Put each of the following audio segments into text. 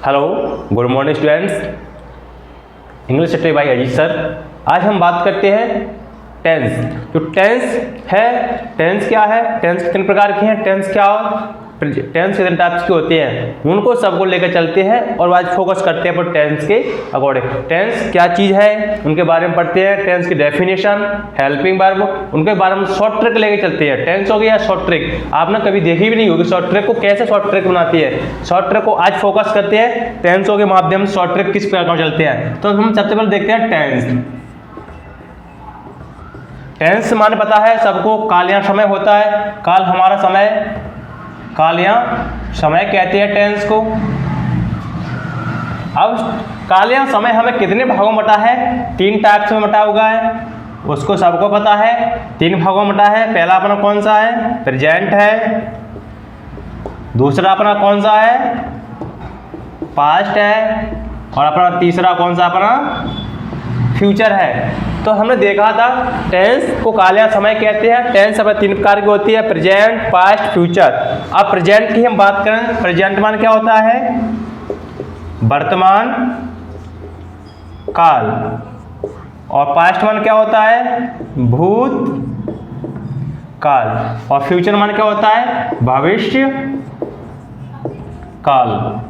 Hello, good morning students. English teacher by Ajit sir. आज हम बात करते हैं टेंस। जो टेंस है, टेंस क्या है, टेंस कितने प्रकार के हैं, टेंस क्या, टेंस कितने टाइप्स के होते हैं, उनको सबको लेकर चलते हैं और आज फोकस करते हैं पर टेंस के अकॉर्डिंग। टेंस क्या चीज़ है उनके बारे में पढ़ते हैं, टेंस की डेफिनेशन, हेल्पिंग वर्ब, उनके बारे में शॉर्ट ट्रिक लेके चलते हैं। टेंस हो गया शॉर्ट ट्रिक, आपने कभी देखी भी नहीं होगी शॉर्ट ट्रिक को, कैसे शॉर्ट ट्रिक बनाती है। शॉर्ट ट्रिक को आज फोकस करते हैं, टेंसों के माध्यम से शॉर्ट ट्रिक किस प्रकार चलते हैं। तो हम सबसे पहले देखते हैं टेंस। टेंस माने पता है सबको, काल या समय होता है, काल हमारा समय, काल या समय कहते हैं टेंस को। अब काल या समय हमें कितने भागों में बटा है, 3 टाइप्स में बटा हुआ है, उसको सबको पता है। 3 भागों में बटा है। पहला अपना कौन सा है, प्रेजेंट है। दूसरा अपना कौन सा है, पास्ट है। और अपना तीसरा कौन सा अपना फ्यूचर है। तो हमने देखा था टेंस को काल या समय कहते हैं। टेंस अपने 3 प्रकार की होती है, प्रेजेंट, पास्ट, फ्यूचर। अब प्रेजेंट की हम बात करें, प्रेजेंट मान क्या होता है, वर्तमान काल। और पास्ट मान क्या होता है, भूत काल। और फ्यूचर मान क्या होता है, भविष्य काल।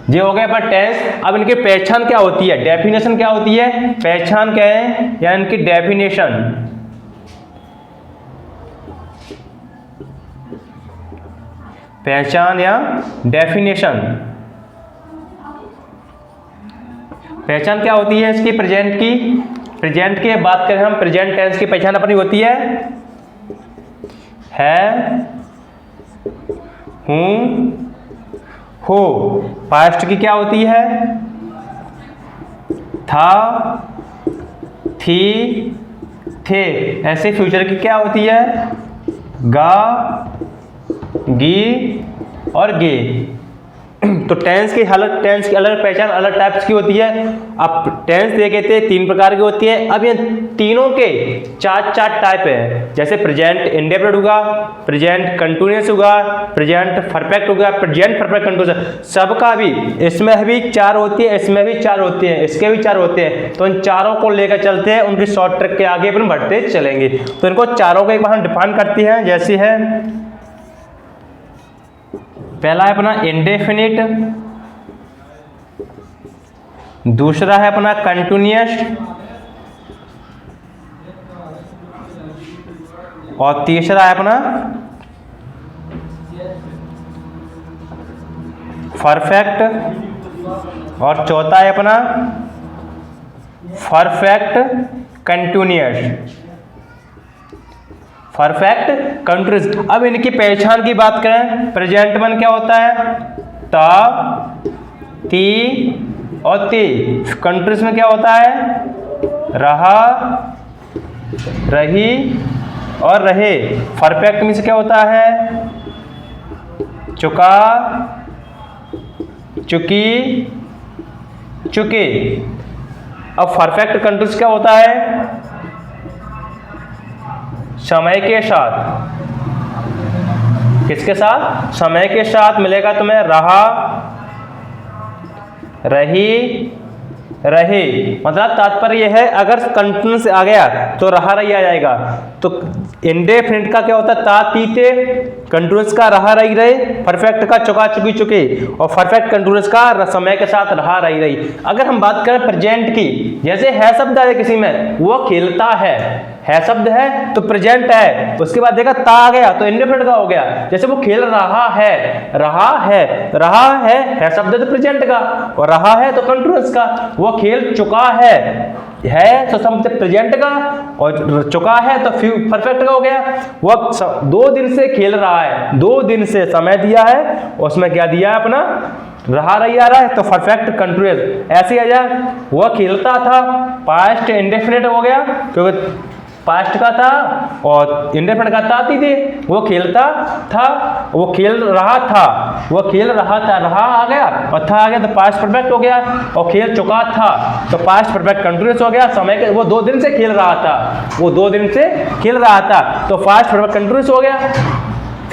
ये हो गया पर टेंस। अब इनकी पहचान क्या होती है, डेफिनेशन क्या होती है, पहचान क्या है या इनकी डेफिनेशन। पहचान या डेफिनेशन, पहचान क्या होती है इसकी, प्रेजेंट की। प्रेजेंट की बात करें हम, प्रेजेंट टेंस की पहचान अपनी होती है, हूं, हो। पास्ट की क्या होती है, था, थी, थे। ऐसे फ्यूचर की क्या होती है, गा, गी और गे। तो टेंस की अलग पहचान अलग टाइप्स की होती है। अब टेंस देखे थे 3 प्रकार की होती है। अब ये तीनों के 4 टाइप है। जैसे प्रेजेंट इंडेफिनिट होगा, प्रेजेंट कंटिन्यूअस होगा, प्रेजेंट परफेक्ट होगा, प्रेजेंट परफेक्ट कंटिन्यूअस। सबका भी इसमें भी 4 होती है, इसमें भी 4 होती है, इसके भी 4 होते हैं। तो इन चारों को लेकर चलते हैं, उनकी शॉर्ट ट्रिक के आगे अपन बढ़ते चलेंगे। तो इनको चारों को एक बार हम डिफाइन करते हैं। जैसे है, पहला है अपना इंडेफिनिट, दूसरा है अपना कंटिन्यूअस, और तीसरा है अपना परफेक्ट, और चौथा है अपना परफेक्ट कंटिन्यूअस, परफेक्ट कंटिन्यूअस। अब इनकी पहचान की बात करें, प्रेजेंट में क्या होता है, ता, ती और ती। कंटिन्यूअस में क्या होता है, रहा, रही और रहे। परफेक्ट में से क्या होता है, चुका, चुकी, चुके। अब परफेक्ट कंटिन्यूअस क्या होता है, समय के साथ, किसके साथ, समय के साथ मिलेगा तुम्हें, रहा, रही, रहे। मतलब तात्पर्य यह है, अगर कंटिन्यूअस आ गया तो रहा रही आ जाएगा। तो इंडेफिनिट का क्या होता है, ता, ती, ते। कंटिन्यूअस का रहा रही रहे, परफेक्ट का चुका, चुकी, चुके। और परफेक्ट कंटिन्यूअस का समय के साथ रहा रही रही। अगर हम बात करें प्रेजेंट की, जैसे है शब्द है किसी में, वो खेलता है शब्द है तो प्रेजेंट है। उसके बाद देखा ता आ गया तो इंडेफिनिट का हो गया। जैसे वो खेल रहा है, रहा है शब्द तो प्रेजेंट का, और रहा है तो कंटिन्यूअस का। वो खेल चुका है तो शब्द प्रेजेंट का, और चुका है तो परफेक्ट का हो गया। वो 2 दिन से खेल रहा है, 2 दिन से समय दिया है, उसमें क्या दिया है अपना, रहा रही आ रहा है, तो परफेक्ट कंटिन्यूअस। ऐसे आ जाए, वह खेलता था, पास्ट इंडेफिनिट हो गया क्योंकि पास्ट का था और इंडेफिनिट का था, थी थे। वो खेलता था, वो खेल रहा था, वो खेल रहा था, रहा आ गया और था आ गया तो पास्ट परफेक्ट हो गया। और खेल चुका था तो पास्ट परफेक्ट कंटिन्यूअस हो गया। समय के वो 2 दिन से खेल रहा था, वो 2 दिन से खेल रहा था तो पास्ट परफेक्ट कंटिन्यूअस हो गया।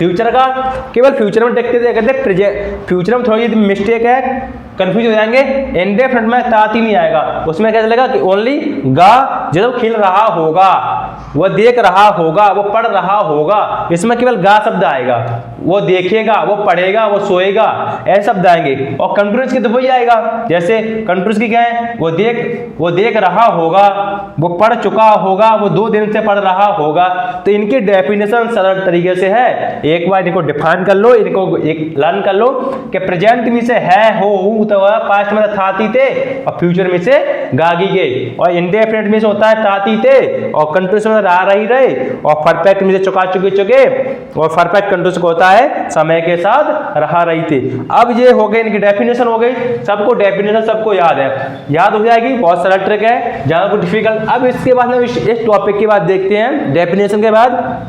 फ्यूचर का केवल फ्यूचर में देखते थे, कहते फ्यूचर में थोड़ी मिस्टेक है, कंफ्यूज हो जाएंगे। इंडेफिनिट में तात ही नहीं आएगा, उसमें क्या चलेगा कि ओनली गा, जब खिल रहा होगा, वो देख रहा होगा, वो पढ़ रहा होगा, इसमें केवल गा शब्द आएगा। वो देखेगा, वो पढ़ेगा, वो सोएगा, ऐसे शब्द आएंगे। और कंटिन्यूस की तो वही आएगा, जैसे कंटिन्यूस की क्या है, वो देख रहा होगा, वो पढ़ चुका होगा, वो 2 दिन से पढ़ रहा होगा। तो इनकी डेफिनेशन सरल तरीके से है, एक बार इनको डिफाइन कर लो, इनको एक लर्न कर लो कि प्रेजेंट में से है, हो, तो पास्ट में था थी थे, और फ्यूचर में से गागी गए, और इंडेफिनिट में से होता है ताती थे, और कंटिन्यूस में रहा रही रहे, और परफेक्ट में से चुका चुके चुके, और परफेक्ट कंटिन्यूस को होता है समय के साथ रहा रही थे। अब ये हो गए, इनकी डेफिनेशन हो गई, सबको डेफिनेशन सबको याद है, याद हो जाएगी, बहुत सरल ट्रिक है, ज्यादा कुछ डिफिकल्ट। अब इसके बाद हम इस टॉपिक के बाद देखते हैं, डेफिनेशन के बाद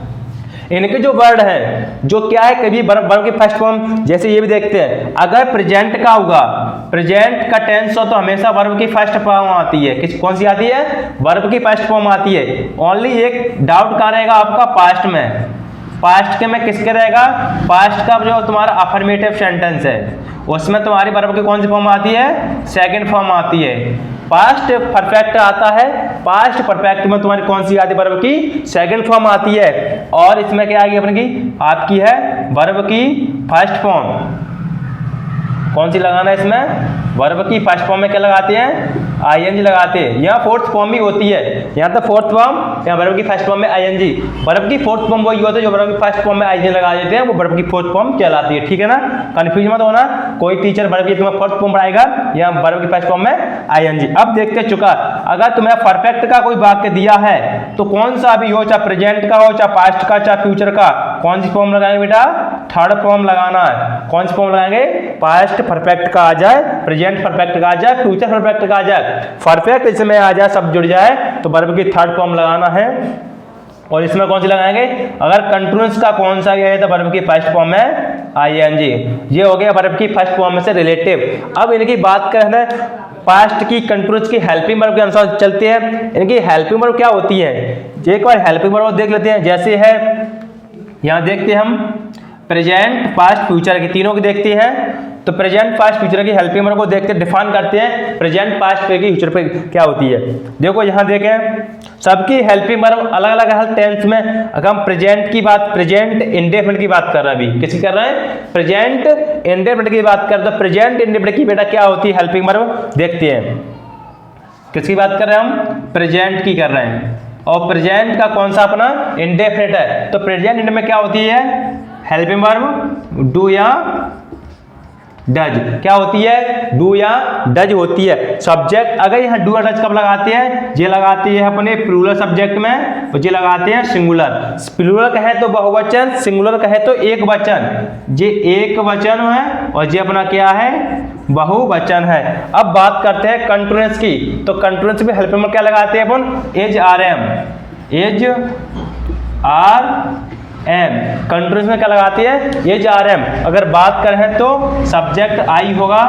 इनके जो वर्ड हैं, जो क्या है, कभी वर्ब की फर्स्ट फॉर्म, जैसे ये भी देखते हैं, अगर प्रेजेंट का होगा, प्रेजेंट का टेंस हो तो हमेशा वर्ब की फर्स्ट फॉर्म आती है। कौन सी आती है? वर्ब की फर्स्ट फॉर्म आती है। ओनली एक डाउट का रहेगा आपका पास्ट में, पास्ट के में किसके रहेगा, पास्ट का जो तुम्हारा अफर्मेटिव सेंटेंस है उसमें तुम्हारी वर्ब की कौन सी फॉर्म आती है? सेकंड फॉर्म आती है। पास्ट परफेक्ट आता है, पास्ट परफेक्ट में तुम्हारी कौन सी आती है? वर्ब की सेकंड फॉर्म आती है। और इसमें क्या आएगी अपने की? आपकी है वर्ब की फर्स्ट फॉर्म। कौन सी लगाना है इसमें? वर्ब की फर्स्ट फॉर्म में क्या लगाते हैं? आईएनजी लगाते हैं। यहाँ फोर्थ फॉर्म भी होती है, यहाँ तो फोर्थ फॉर्म, यहाँ वर्ब की फर्स्ट फॉर्म में आईएनजी। वर्ब की फोर्थ फॉर्म वही होता है जो वर्ब की फर्स्ट फॉर्म में आईएनजी लगा देते हैं, वो वर्ब की फोर्थ फॉर्म कहलाती है। ठीक है ना, कंफ्यूज मत होना। कोई टीचर वर्ब की तुम्हें फोर्थ फॉर्म पढ़ाएगा, यहाँ वर्ब की फर्स्ट फॉर्म में आईएनजी। अब देखते चुका, अगर तुम्हें परफेक्ट का कोई वाक्य दिया है तो कौन सा भी हो, चाहे प्रेजेंट का हो, चाहे पास्ट का, चाहे फ्यूचर का, कौन सी फॉर्म लगाएंगे बेटा? थर्ड फॉर्म लगाना है। कौन सी फॉर्म लगाएंगे? पास्ट परफेक्ट का आ जाए, प्रेजेंट परफेक्ट का आ जाए, फ्यूचर परफेक्ट का आ जाए, परफेक्ट इसमें आ जाए, सब जुड़ जाए, तो वर्ब की थर्ड फॉर्म लगाना है। और इसमें कौन सी लगाएंगे? अगर कंटिन्यूस का कौन सा है तो वर्ब की फर्स्ट फॉर्म में आईएनजी। ये हो गया वर्ब की फर्स्ट फॉर्म में से रिलेटिव। अब इनकी बात करना है पास्ट की, कंटिन्यूस की हेल्पिंग वर्ब के अनुसार चलते हैं। इनकी हेल्पिंग वर्ब क्या होती है, एक बार हेल्पिंग वर्ब देख लेते हैं। जैसे है यहाँ देखते हैं हम प्रेजेंट, पास्ट, फ्यूचर की तीनों की देखते हैं। तो प्रेजेंट, पास्ट, फ्यूचर की हेल्पिंग वर्ब को देखते डिफाइन करते हैं। प्रेजेंट, पास्ट पे की, फ्यूचर पे क्या होती है। देखो यहाँ देखें, सबकी हेल्पिंग वर्ब अलग अलग है टेंस में। अगर हम प्रेजेंट की बात, प्रेजेंट इंडेफिनिट की बात कर रहे हैं, अभी किसकी कर रहे हैं? प्रेजेंट इंडेफिनिट की बात कर रहे हैं। तो प्रेजेंट इंडेफिनिट की बेटा क्या होती है हेल्पिंग वर्ब, देखते हैं। किसकी बात कर रहे हैं हम? प्रेजेंट की कर रहे हैं। और प्रेजेंट का कौन सा अपना? इंडेफिनिट है। तो प्रेजेंट इंडेफिनिट में क्या होती है हेल्पिंग वर्ब? डू या डज। क्या होती है? डू या डज होती है। सब्जेक्ट, अगर यहाँ डू या डज कब लगाते हैं? ये लगाते हैं अपने प्लूरल सब्जेक्ट में, और ये लगाते हैं सिंगुलर। प्लूरल कहे तो बहुवचन, सिंगुलर कहे तो एक वचन। ये एक वचन है और ये अपना क्या है? बहुवचन है। अब बात करते हैं कंटिन्यूस की। तो कंटिन्यूस में हेल्पिंग वर्ब क्या लगाते हैं अपन? Is are am, is are am. Continuous में क्या लगाती है? Is are am. अगर बात करें तो सब्जेक्ट आई होगा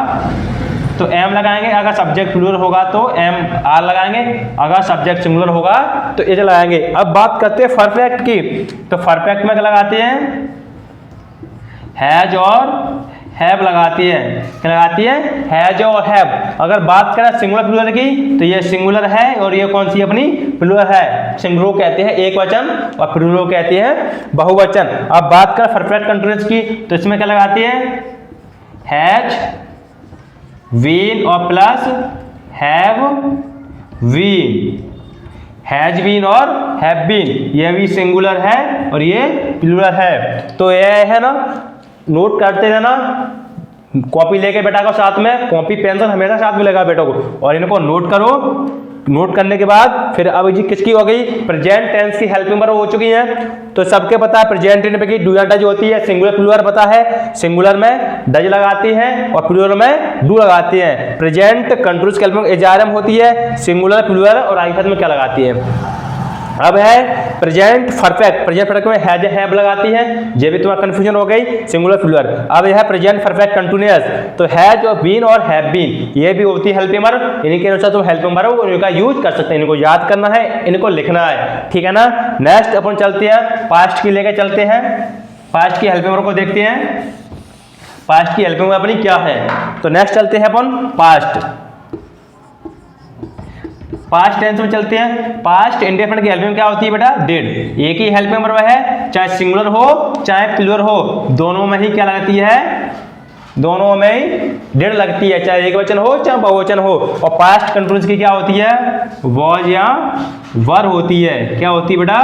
तो एम लगाएंगे, अगर सब्जेक्ट प्लूरल होगा तो एम आर लगाएंगे, अगर सब्जेक्ट सिंगुलर होगा तो एज लगाएंगे। अब बात करते हैं परफेक्ट की। तो परफेक्ट में क्या लगाते हैं? हैज और हैव लगाती है। क्या लगाती है? हैज और हैव। अगर बात करें सिंगुलर प्लूरल की तो ये सिंगुलर है और ये कौन सी अपनी? प्लूरल है। सिंगुलर कहते हैं एक वचन और प्लूरल कहते हैं बहुवचन। अब बात करें परफेक्ट कंटिन्यूस की तो इसमें क्या लगाती है? हैज, बीन और plus have been. Has been और हैव बीन, ये भी सिंगुलर है और ये प्लूरल है। तो ये है ना, नोट करते रहना, कॉपी लेके बेटा को साथ में, कॉपी पेंसिल हमेशा साथ में लगा बेटा को, और इनको नोट करो। नोट करने के बाद फिर अब जी किसकी हो गई? प्रेजेंट टेंस की हेल्पिंग वर्ब हो चुकी है। तो सबके पता है प्रेजेंट टेंस की डू या डज होती है। सिंगुलर प्लूरल पता है, सिंगुलर में डज लगाती हैं और प्लूरल में डू लगाती हैं। प्रेजेंट कंटिन्यूस की हेल्पिंग एज आर एम होती है, सिंगुलर प्लूरल और आखिर में क्या लगाती है? अब है प्रेजेंट परफेक्ट। प्रेजेंट परफेक्ट में हैज हैव लगाती है, ये भी तुम्हारा कंफ्यूजन हो गई, सिंगुलर प्लूरल। अब यह है प्रेजेंट परफेक्ट कंटीन्यूअस। तो हैज और बीन और हैव बीन, ये भी होती है हेल्पिंग वर्ब। इनके अनुसार तुम हेल्पिंग वर्ब इनका यूज कर सकते हैं। इनको याद करना है, इनको लिखना है, ठीक है ना। नेक्स्ट अपन चलते हैं, पास्ट की लेके चलते हैं। पास्ट की हेल्पिंग वर्ब को देखते हैं, पास्ट की हेल्पिंग वर्ब अपनी क्या है। तो नेक्स्ट चलते हैं अपन पास्ट टेंस में चलते हैं। पास्ट इंडेफिनिट की हेल्पिंग क्या होती है बेटा, डिड। एक ही हेल्पिंग वर्ब है, चाहे सिंगुलर हो चाहे प्लूरल हो, दोनों में ही क्या लगती है, दोनों में डिड लगती है, चाहे एक वचन हो चाहे बहुवचन हो। और पास्ट कंटिन्यूअस की क्या होती है, वॉज या वर होती है। क्या होती है बेटा,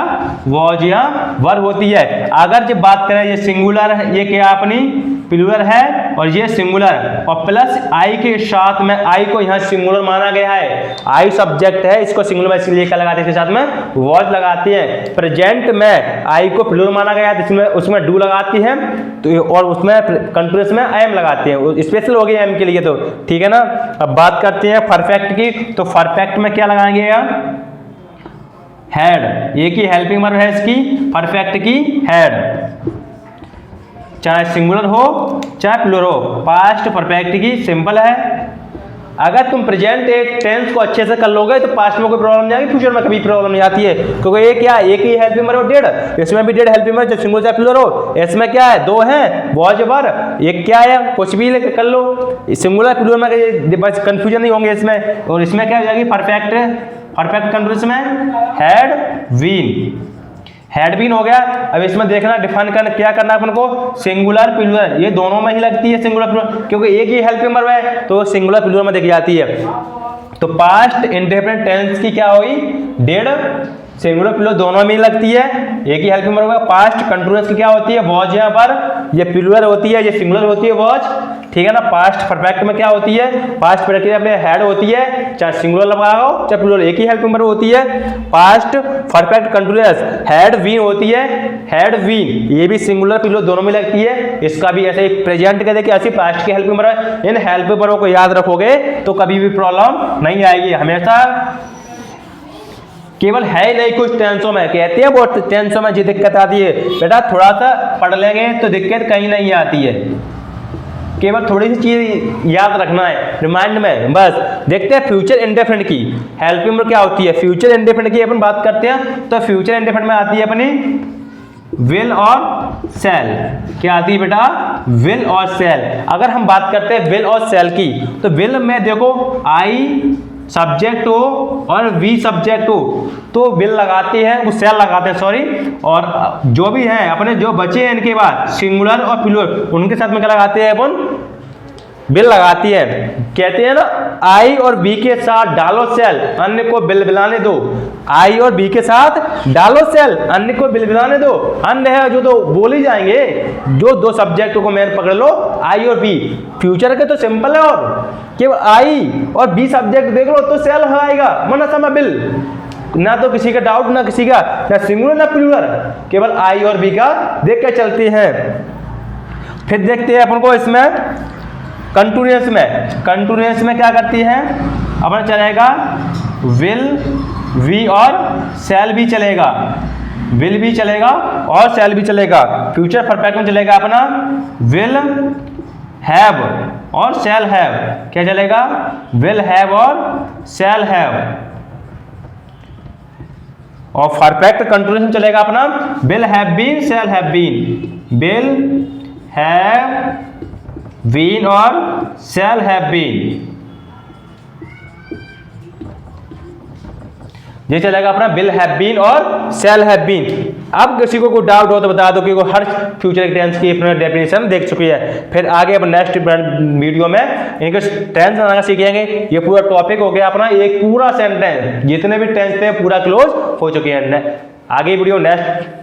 वॉज या वर होती है। अगर जब बात करें ये सिंगुलर है, ये क्या अपनी प्लूरल है और ये सिंगुलर, और प्लस आई के साथ में, आई को यहाँ सिंगुलर माना गया है, आई सब्जेक्ट है, इसको सिंगुलर में इसलिए क्या लगाते हैं, इसके साथ में वॉज लगाते हैं। प्रेजेंट में आई को प्लूरल माना गया है, इसमें उसमें डू लगाती है, तो और उसमें कंटिन्यूअस में आई एम लगाते हैं, स्पेशल हो गया एम के लिए, तो ठीक है ना। अब बात करते हैं परफेक्ट की। तो परफेक्ट में क्या लगाएंगे, हैड। एक ही हेल्पिंग वर्ब है इसकी, परफेक्ट की हैड, चाहे सिंगुलर हो चाहे प्लूरल हो। पास्ट परफेक्ट की सिंपल है। अगर तुम प्रेजेंट एक टेंस को अच्छे से कर लोगे तो पास्ट में कोई प्रॉब्लम नहीं आएगी, फ्यूचर में कभी प्रॉब्लम नहीं आती है, क्योंकि ये क्या, एक ही हेल्पिंग वर्ब डिड, इसमें भी डिड हेल्पिंग वर्ब, जो सिंगुलर चाहे प्लूरल हो। इसमें क्या है, दो हैं, वॉज वर, एक क्या है, कुछ भी लेकर कर लो, सिंगुलर प्लूरल में बस कंफ्यूजन नहीं होंगे इसमें। और इसमें क्या हो जाएगी, परफेक्ट कंटिन्यूअस में हैड बीन, हैड बीन हो गया। अब इसमें देखना, डिफाइन करना, क्या करना है अपन को, सिंगुलर प्लूरल, ये दोनों में ही लगती है सिंगुलर प्लूरल, क्योंकि एक ही हेल्पिंग वर्ब है तो सिंगुलर प्लूरल में देखी जाती है। तो पास्ट इंडेफिनिट टेंस की क्या हुई, डिड सिंगुलर प्लूरल दोनों में ही लगती है, एक ही हेल्पिंग वर्ब है। पास्ट कंटिन्यूअस की क्या होती है, वॉज यहाँ पर, ये प्लूरल होती है, ये सिंगुलर होती है वॉज, ठीक है ना। पास्ट परफेक्ट में क्या होती है, पास्ट परफेक्ट में हैड होती है, चाहे सिंगुलर लगाओ चाहे प्लूरल, एक ही हेल्पिंग वर्ब होती है। Past perfect continuous had been होती है, हैड बीन ये भी सिंगुलर प्लूरल दोनों में लगती है। इसका भी ऐसे प्रेजेंट का देखिए ऐसी पास्ट की helping verb, in helping verb को याद रखोगे तो कभी भी प्रॉब्लम नहीं आएगी। हमेशा केवल है ही नहीं, कुछ टेंसों में कहते हैं बहुत टेंसों में जी दिक्कत आती है, बेटा थोड़ा सा पढ़ लेंगे तो दिक्कत कहीं नहीं आती है, केवल थोड़ी सी चीज याद रखना है रिमाइंड में बस। देखते हैं फ्यूचर इंडेफिनिट की हेल्पिंग वर्ब क्या होती है। फ्यूचर इंडेफिनिट की अपन बात करते हैं तो फ्यूचर इंडेफिनिट में आती है अपनी विल और सेल। क्या आती है बेटा, विल और सेल। अगर हम बात करते हैं विल और सेल की, तो विल में देखो आई सब्जेक्ट हो और वी सब्जेक्ट हो तो विल लगाते हैं, वो सेल लगाते हैं सॉरी, और जो भी हैं अपने जो बचे हैं इनके बाद सिंगुलर और प्लूरल उनके साथ में क्या लगाते हैं अपन, विल लगाती है। कहते हैं ना आई और बी के साथ डालो सेल, अन्य को बिल बिलाने दो। आई और बी के साथ डालो सेल, अन्य को बिल बिलाने दो। अन्य है जो तो बोल ही जाएंगे, जो दो सब्जेक्ट को मेन पकड़ लो आई और बी। फ्यूचर के तो सिंपल है, और केवल आई और बी सब्जेक्ट देख लो तो सेल आएगा, वरना समय बिल। ना तो किसी का डाउट, ना किसी का, ना सिंगुलर ना प्लूरल, केवल आई और बी का देख के चलते हैं। फिर देखते हैं अपन को इसमें कंटिन्यूअस में क्या करती है अपन, चलेगा विल वी और सेल भी चलेगा, विल भी चलेगा और सेल भी चलेगा। फ्यूचर परफेक्ट में चलेगा अपना विल हैव और सेल हैव। क्या चलेगा, विल हैव और सेल हैव। और परफेक्ट कंटिन्यूअस में चलेगा अपना will have been shall have been, will have been और सेल हैव बीन। ये चलेगा अपना विल हैव बीन और सेल हैव बीन। अब किसी को कोई डाउट हो तो बता दो, क्योंकि हर फ्यूचर टेंस की अपना डेफिनेशन देख चुकी है। फिर आगे अपन नेक्स्ट वीडियो में इनके टेंस बनाना सीखेंगे। ये पूरा टॉपिक हो गया अपना, एक पूरा सेंटेंस, जितने भी टेंस थे पूरा क्लोज हो चुके हैं। आगे वीडियो नेक्स्ट